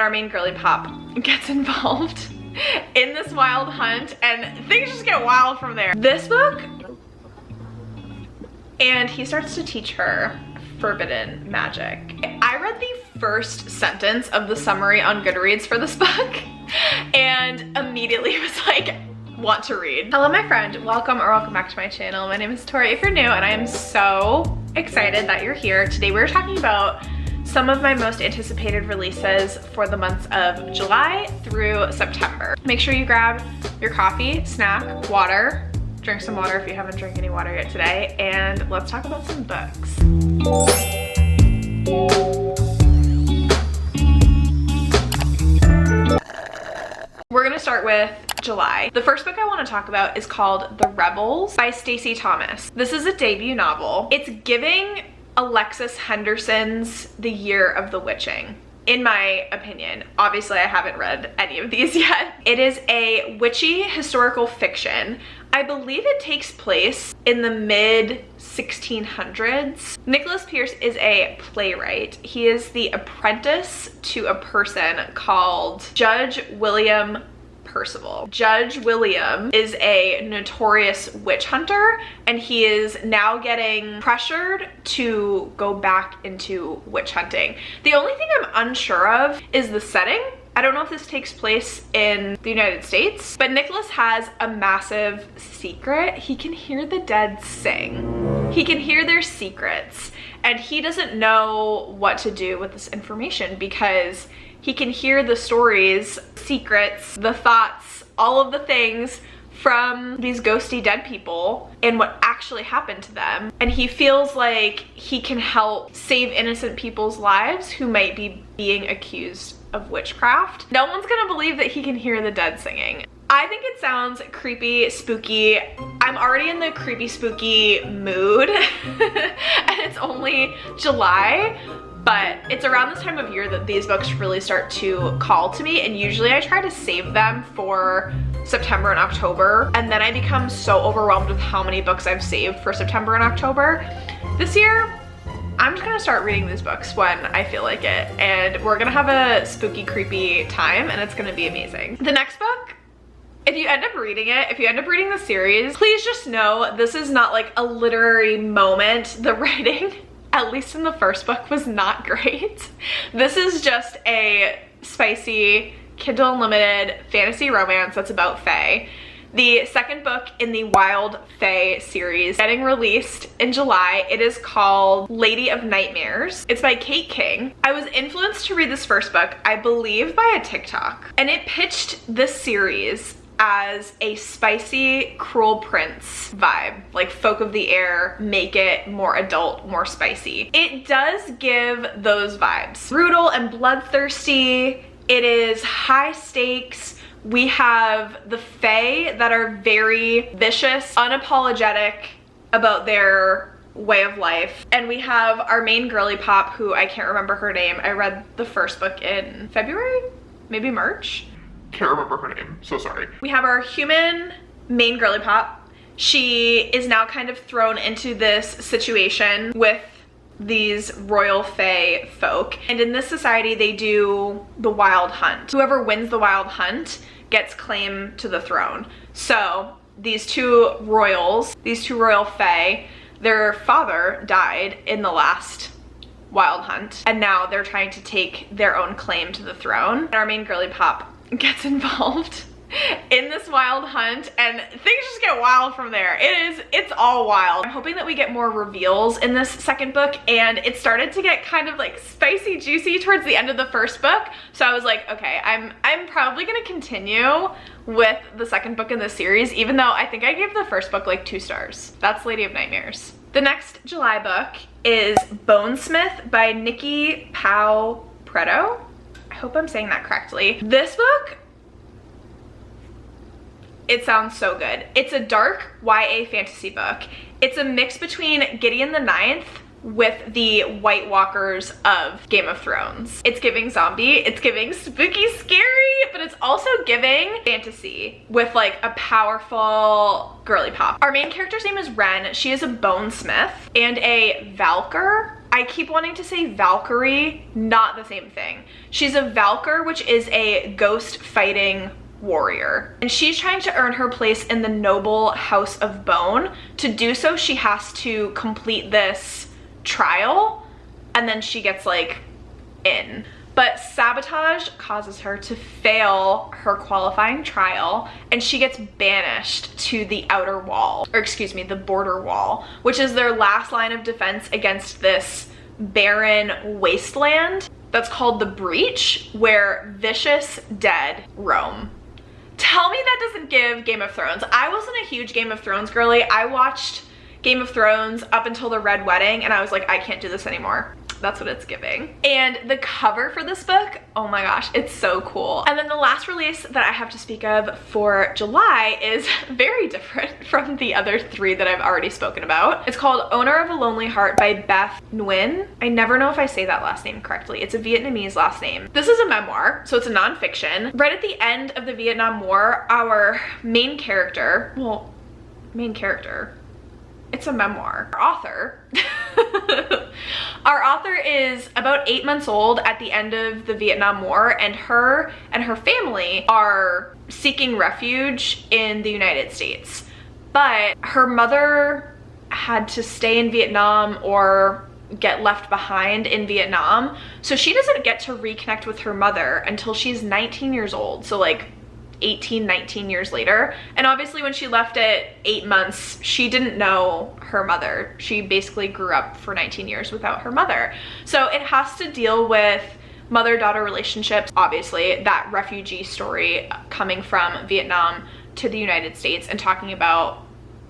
our main girly pop gets involved in this wild hunt, and things just get wild from there. This book, and he starts to teach her forbidden magic. I read the first sentence of the summary on Goodreads for this book and immediately was like, want to read. Hello my friend, welcome back to my channel. My name is Tori if you're new, and I am so excited that you're here. Today we're talking about some of my most anticipated releases for the months of July through September. Make sure you grab your coffee, snack, water, drink some water if you haven't drank any water yet today, and let's talk about some books. We're gonna start with July. The first book I want to talk about is called The Rebels by Stacey Thomas. This is a debut novel. It's giving Alexis Henderson's The Year of the Witching, in my opinion. Obviously, I haven't read any of these yet. It is a witchy historical fiction. I believe it takes place in the mid-1600s. Nicholas Pearce is a playwright. He is the apprentice to a person called Judge William Percival. Judge William is a notorious witch hunter, and he is now getting pressured to go back into witch hunting. The only thing I'm unsure of is the setting. I don't know if this takes place in the United States, but Nicholas has a massive secret. He can hear the dead sing. He can hear their secrets, and he doesn't know what to do with this information because he can hear the stories, secrets, the thoughts, all of the things from these ghosty dead people and what actually happened to them. And he feels like he can help save innocent people's lives who might be being accused of witchcraft. No one's gonna believe that he can hear the dead singing. I think it sounds creepy, spooky. I'm already in the creepy, spooky mood and it's only July, but it's around this time of year that these books really start to call to me, and usually I try to save them for September and October, and then I become so overwhelmed with how many books I've saved for September and October. This year, I'm just gonna start reading these books when I feel like it, and we're gonna have a spooky, creepy time, and it's gonna be amazing. The next book, if you end up reading it, if you end up reading the series, please just know this is not like a literary moment. The writing, at least in the first book, was not great. This is just a spicy Kindle Unlimited fantasy romance that's about fae. The second book in the Wild Fae series getting released in July. It is called Lady of Nightmares. It's by Kate King. I was influenced to read this first book, I believe, by a TikTok, and it pitched this series as a spicy Cruel Prince vibe, like Folk of the Air, make it more adult, more spicy. It does give those vibes. Brutal and bloodthirsty. It is high stakes. We have the fae that are very vicious, unapologetic about their way of life. And we have our main girly pop, who I can't remember her name. I read the first book in February, maybe March. Can't remember her name, so sorry. We have our human main girly pop. She is now kind of thrown into this situation with these royal fae folk, and in this society they do the wild hunt. Whoever wins the wild hunt gets claim to the throne. So these two royal fae, their father died in the last wild hunt, and now they're trying to take their own claim to the throne. And our main girly pop gets involved in this wild hunt, and things just get wild from there. It's all wild. I'm hoping that we get more reveals in this second book, and it started to get kind of like spicy, juicy towards the end of the first book. So I was like, okay, I'm probably gonna continue with the second book in this series, even though I think I gave the first book like 2 stars. That's Lady of Nightmares. The next July book is Bonesmith by Nikki Pau Preto. I hope I'm saying that correctly. This book, it sounds so good. It's a dark YA fantasy book. It's a mix between Gideon the Ninth with the White Walkers of Game of Thrones. It's giving zombie, it's giving spooky scary, but it's also giving fantasy with like a powerful girly pop. Our main character's name is Ren. She is a bonesmith and a Valkyr. I keep wanting to say Valkyrie, not the same thing. She's a Valkyr, which is a ghost fighting warrior. And she's trying to earn her place in the noble House of Bone. To do so, she has to complete this trial, and then she gets like in. But sabotage causes her to fail her qualifying trial, and she gets banished to the outer wall, or excuse me, the border wall, which is their last line of defense against this barren wasteland that's called the Breach, where vicious dead roam. Tell me that doesn't give Game of Thrones. I wasn't a huge Game of Thrones girly. I watched Game of Thrones up until the Red Wedding, and I was like, I can't do this anymore. That's what it's giving. And the cover for this book, oh my gosh, it's so cool. And then the last release that I have to speak of for July is very different from the other three that I've already spoken about. It's called Owner of a Lonely Heart by Beth Nguyen. I never know if I say that last name correctly. It's a Vietnamese last name. This is a memoir, so it's a nonfiction. Right at the end of the Vietnam War, our main character, it's a memoir. Our author is about 8 months old at the end of the Vietnam War, and her family are seeking refuge in the United States. But her mother had to stay in Vietnam or get left behind in Vietnam, so she doesn't get to reconnect with her mother until she's 19 years old. So like 18, 19 years later. And obviously when she left at 8 months, she didn't know her mother. She basically grew up for 19 years without her mother. So it has to deal with mother-daughter relationships, obviously, that refugee story coming from Vietnam to the United States and talking about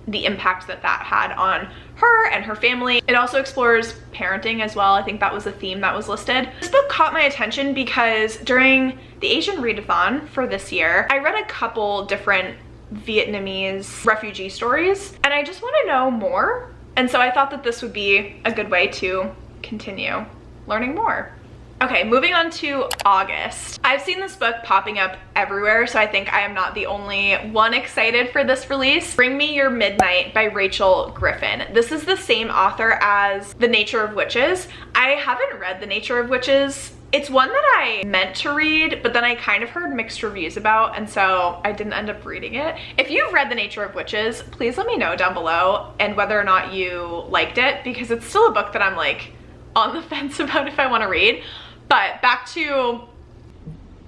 the impact that that had on her and her family. It also explores parenting as well. I think that was a theme that was listed. This book caught my attention because during the Asian readathon for this year, I read a couple different Vietnamese refugee stories, and I just want to know more. And so I thought that this would be a good way to continue learning more. Okay, moving on to August. I've seen this book popping up everywhere, so I think I am not the only one excited for this release. Bring Me Your Midnight by Rachel Griffin. This is the same author as The Nature of Witches. I haven't read The Nature of Witches. It's one that I meant to read, but then I kind of heard mixed reviews about, and so I didn't end up reading it. If you've read The Nature of Witches, please let me know down below and whether or not you liked it, because it's still a book that I'm like on the fence about if I want to read. But back to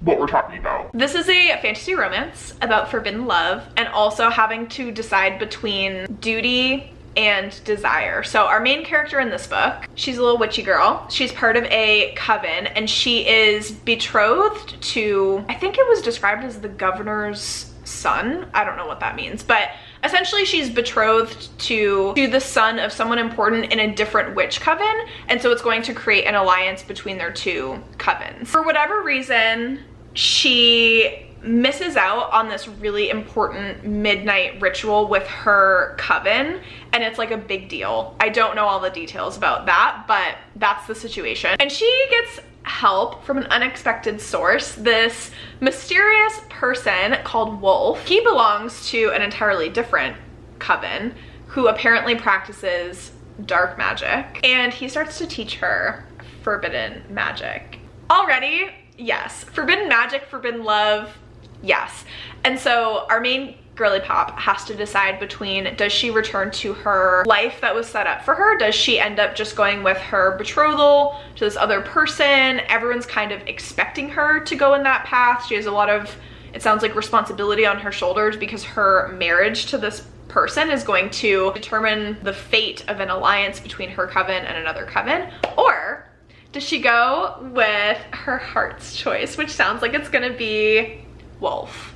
what we're talking about. This is a fantasy romance about forbidden love and also having to decide between duty and desire. So our main character in this book, she's a little witchy girl. She's part of a coven, and she is betrothed to, I think it was described as the governor's son. I don't know what that means, but essentially she's betrothed to the son of someone important in a different witch coven, and so it's going to create an alliance between their two covens. For whatever reason, she misses out on this really important midnight ritual with her coven, and it's like a big deal. I don't know all the details about that, but that's the situation. And she gets help from an unexpected source, this mysterious person called Wolf. He belongs to an entirely different coven who apparently practices dark magic, and he starts to teach her forbidden magic. Already, yes, forbidden magic, forbidden love, yes. And so our main girly pop has to decide between, does she return to her life that was set up for her? Does she end up just going with her betrothal to this other person? Everyone's kind of expecting her to go in that path. She has a lot of, it sounds like, responsibility on her shoulders because her marriage to this person is going to determine the fate of an alliance between her coven and another coven. Or does she go with her heart's choice, which sounds like it's gonna be Wolf?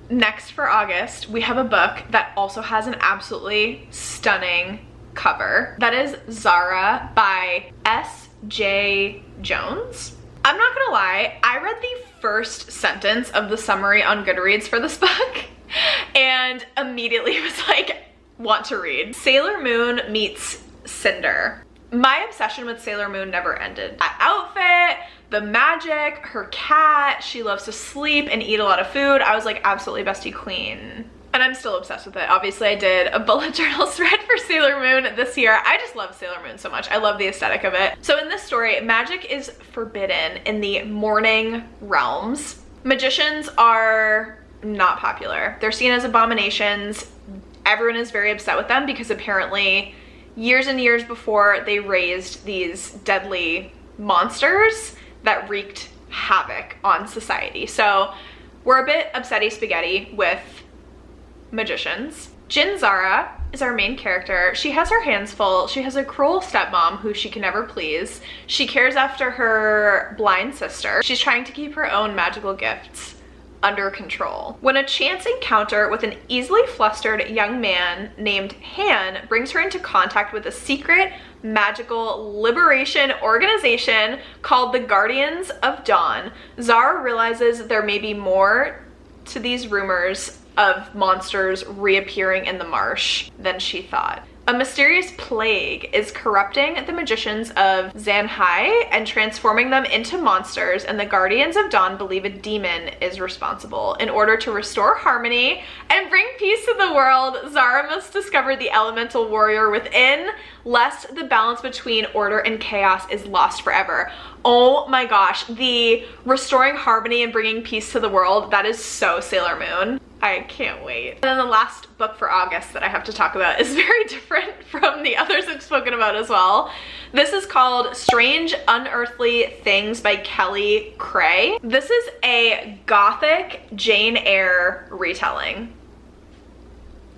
Next for August, we have a book that also has an absolutely stunning cover. That is Zara by S.J. Jones. I'm not gonna lie, I read the first sentence of the summary on Goodreads for this book and immediately was like, want to read. Sailor Moon meets Cinder. My obsession with Sailor Moon never ended. That outfit, the magic, her cat, she loves to sleep and eat a lot of food. I was like, absolutely bestie queen. and I'm still obsessed with it. Obviously, I did a bullet journal thread for Sailor Moon this year. I just love Sailor Moon so much. I love the aesthetic of it. So in this story, magic is forbidden in the morning realms. Magicians are not popular. They're seen as abominations. Everyone is very upset with them because apparently years and years before, they raised these deadly monsters that wreaked havoc on society. So we're a bit upsetty spaghetti with magicians. Zara is our main character. She has her hands full. She has a cruel stepmom who she can never please. She cares after her blind sister. She's trying to keep her own magical gifts under control. When a chance encounter with an easily flustered young man named Han brings her into contact with a secret magical liberation organization called the Guardians of Dawn, Zara realizes there may be more to these rumors of monsters reappearing in the marsh than she thought. A mysterious plague is corrupting the magicians of Zanhai and transforming them into monsters, and the Guardians of Dawn believe a demon is responsible. In order to restore harmony and bring peace to the world, Zara must discover the elemental warrior within, lest the balance between order and chaos is lost forever. Oh my gosh, the restoring harmony and bringing peace to the world, that is so Sailor Moon. I can't wait. And then the last book for August that I have to talk about is very different from the others I've spoken about as well. This is called Strange Unearthly Things by Kelly Cray. This is a gothic Jane Eyre retelling.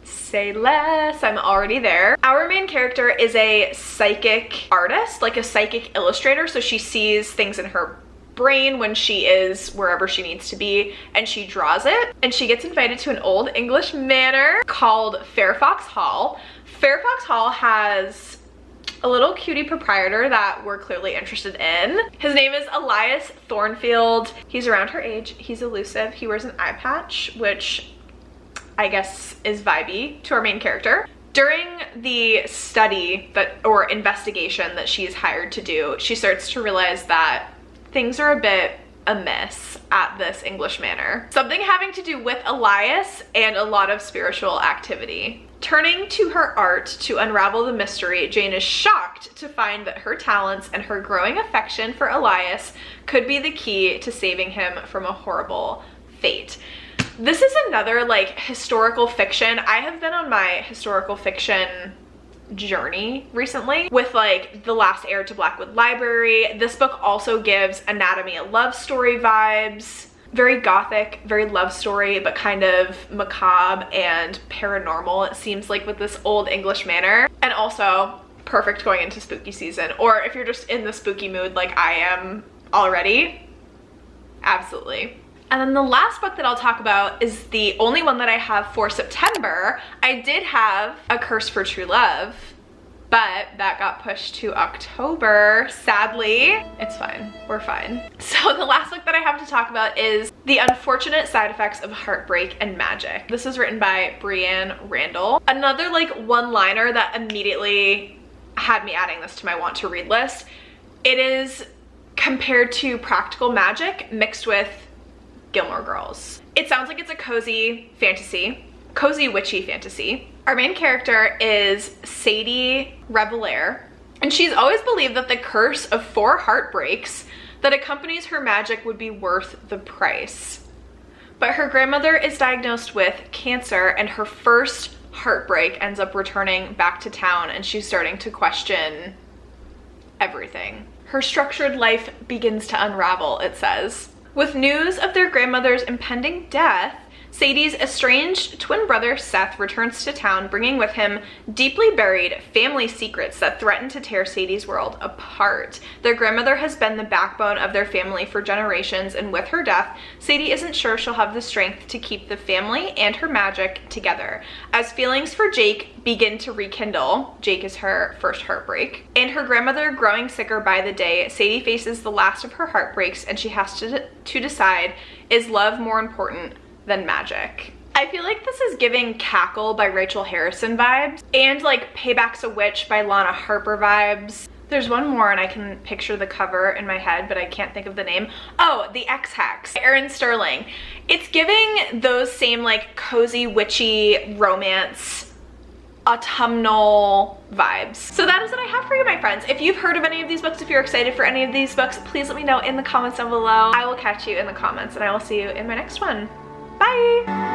Say less, I'm already there. Our main character is a psychic artist, like a psychic illustrator, so she sees things in her brain when she is wherever she needs to be, and she draws it, and she gets invited to an old English manor called Fairfox Hall. Fairfox Hall has a little cutie proprietor that we're clearly interested in. His name is Elias Thornfield. He's around her age. He's elusive. He wears an eye patch, which I guess is vibey to our main character. During the study or investigation that she's hired to do, she starts to realize that things are a bit amiss at this English manor. Something having to do with Elias and a lot of spiritual activity. Turning to her art to unravel the mystery, Jane is shocked to find that her talents and her growing affection for Elias could be the key to saving him from a horrible fate. This is another like historical fiction. I have been on my historical fiction journey recently with like The Last Heir to Blackwood Library. This book also gives Anatomy of Love story vibes. Very gothic, very love story, but kind of macabre and paranormal, it seems like, with this old English manor. And also perfect going into spooky season, or if you're just in the spooky mood like I am already, absolutely. And then the last book that I'll talk about is the only one that I have for September. I did have A Curse for True Love, but that got pushed to October, sadly. It's fine, we're fine. So the last book that I have to talk about is The Unfortunate Side Effects of Heartbreak and Magic. This is written by Brianne Randall. Another like one-liner that immediately had me adding this to my want to read list. It is compared to Practical Magic mixed with Gilmore Girls. It sounds like it's a cozy fantasy, cozy witchy fantasy. Our main character is Sadie Revelaire, and she's always believed that the curse of 4 heartbreaks that accompanies her magic would be worth the price. But her grandmother is diagnosed with cancer, and her first heartbreak ends up returning back to town, and she's starting to question everything. Her structured life begins to unravel, it says. With news of their grandmother's impending death, Sadie's estranged twin brother Seth returns to town, bringing with him deeply buried family secrets that threaten to tear Sadie's world apart. Their grandmother has been the backbone of their family for generations, and with her death, Sadie isn't sure she'll have the strength to keep the family and her magic together. As feelings for Jake begin to rekindle, Jake is her first heartbreak, and her grandmother growing sicker by the day, Sadie faces the last of her heartbreaks, and she has to decide, is love more important than magic? I feel like this is giving Cackle by Rachel Harrison vibes, and like Payback's a Witch by Lana Harper vibes. There's one more and I can picture the cover in my head, but I can't think of the name. Oh, The Ex-Hex, Erin Sterling. It's giving those same like cozy, witchy romance, autumnal vibes. So that is what I have for you, my friends. If you've heard of any of these books, if you're excited for any of these books, please let me know in the comments down below. I will catch you in the comments and I will see you in my next one. Bye!